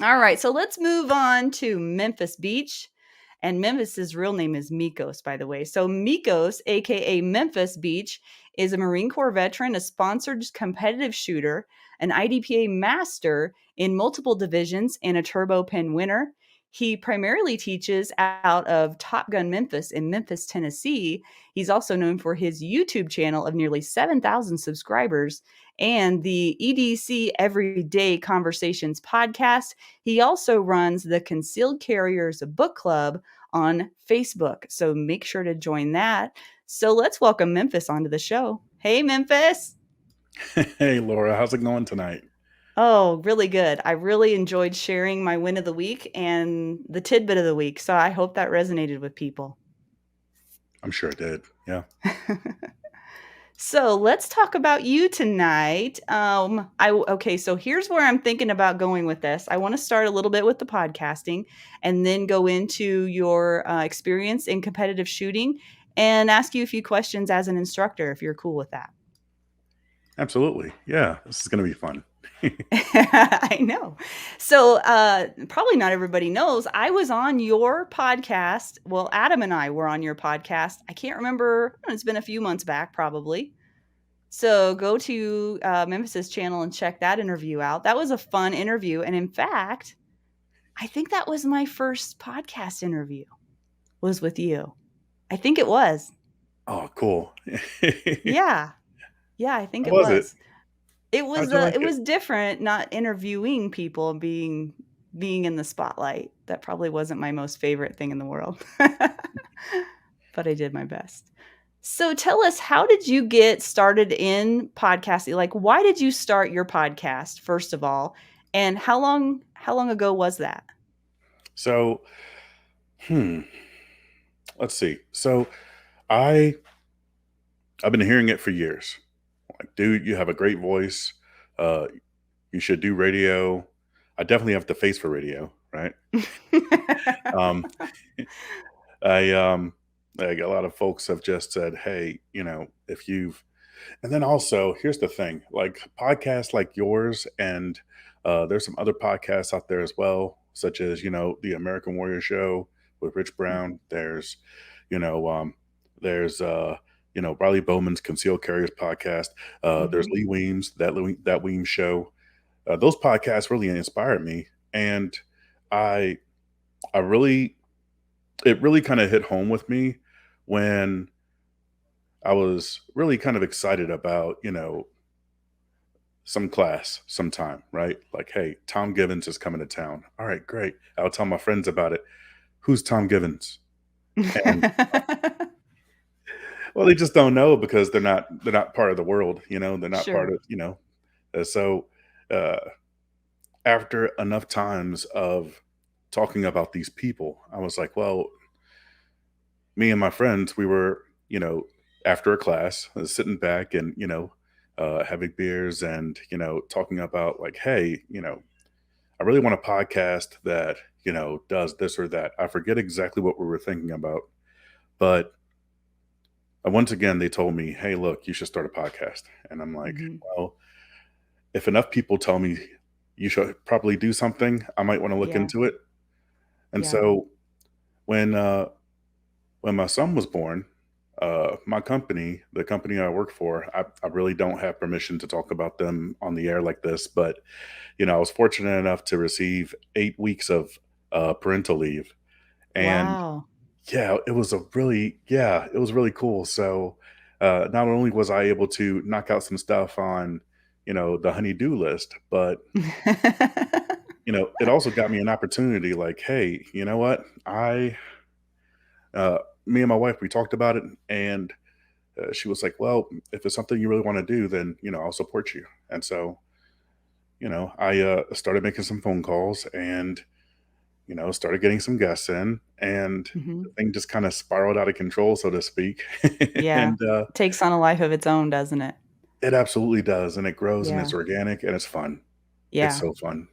All right, so let's move on to Memphis Beech. And Memphis's real name is Mikos, by the way. So Mikos, aka Memphis Beech, is a Marine Corps veteran, a sponsored competitive shooter, an IDPA master in multiple divisions, and a Turbo Pen winner. He primarily teaches out of Top Gun Memphis in Memphis, Tennessee. He's also known for his YouTube channel of nearly 7,000 subscribers and the EDC Everyday Conversations podcast. He also runs the Concealed Carriers Book Club on Facebook. So make sure to join that. So let's welcome Memphis onto the show. Hey, Memphis. Hey, Laura, how's it going tonight? Oh, really good. I really enjoyed sharing my win of the week and the tidbit of the week. So I hope that resonated with people. I'm sure it did. Yeah. So let's talk about you tonight. Okay, so here's where I'm thinking about going with this. I want to start a little bit with the podcasting and then go into your experience in competitive shooting and ask you a few questions as an instructor if you're cool with that. Absolutely. Yeah. This is going to be fun. I know. So, probably not everybody knows, I was on your podcast. Well, Adam and I were on your podcast. I can't remember. It's been a few months back, probably. So go to Memphis's channel and check that interview out. That was a fun interview. And in fact, I think that was my first podcast interview was with you. I think it was. Oh, cool. Yeah. Yeah, I think How it was it? was. It How'd was you like it it? was different not interviewing people and being in the spotlight. That probably wasn't my most favorite thing in the world. But I did my best. So tell us, how did you get started in podcasting? Like, why did you start your podcast, first of all? And how long ago was that? So, hmm, let's see. So, I I've been hearing it for years. Like, dude, you have a great voice. Uh, you should do radio. I definitely have the face for radio, right? Um, I like a lot of folks have just said, hey, if you've and then also, here's the thing, like podcasts like yours, and there's some other podcasts out there as well, such as, the American Warrior Show with Rich Brown. You know, um, there's Riley Bowman's Concealed Carriers podcast. There's Mhm. Lee Weems, that Weems show. Those podcasts really inspired me, and I, I really, it really kind of hit home with me when I was really kind of excited about, some class sometime, right? Like, hey, Tom Givens is coming to town. All right, great. I'll tell my friends about it. Who's Tom Givens? And well, they just don't know because they're not part of the world, they're not part Sure. of, so uh after enough times of talking about these people, I was like, well, me and my friends, we were, after a class, sitting back and, having beers and, talking about like, hey, I really want a podcast that, does this or that. I forget exactly what we were thinking about, but once again, they told me, hey, look, you should start a podcast. And I'm like, Mhm. well, if enough people tell me you should probably do something, I might want to look Yeah. into it. And Yeah. so when, uh, when my son was born, my company, the company I work for, I really don't have permission to talk about them on the air like this, but I was fortunate enough to receive 8 weeks of parental leave, and Wow. it was really cool. So not only was I able to knock out some stuff on, the honey-do list, but it also got me an opportunity. Like, hey, you know what? Me and my wife, we talked about it, and she was like, "Well, if it's something you really want to do, then I'll support you." And so, I started making some phone calls and started getting some guests in, and the Mhm. thing just kind of spiraled out of control, so to speak. Yeah. And Takes on a life of its own, doesn't it? it absolutely does, and it grows, and it's Yeah. organic, and it's fun. It's Yeah. so fun.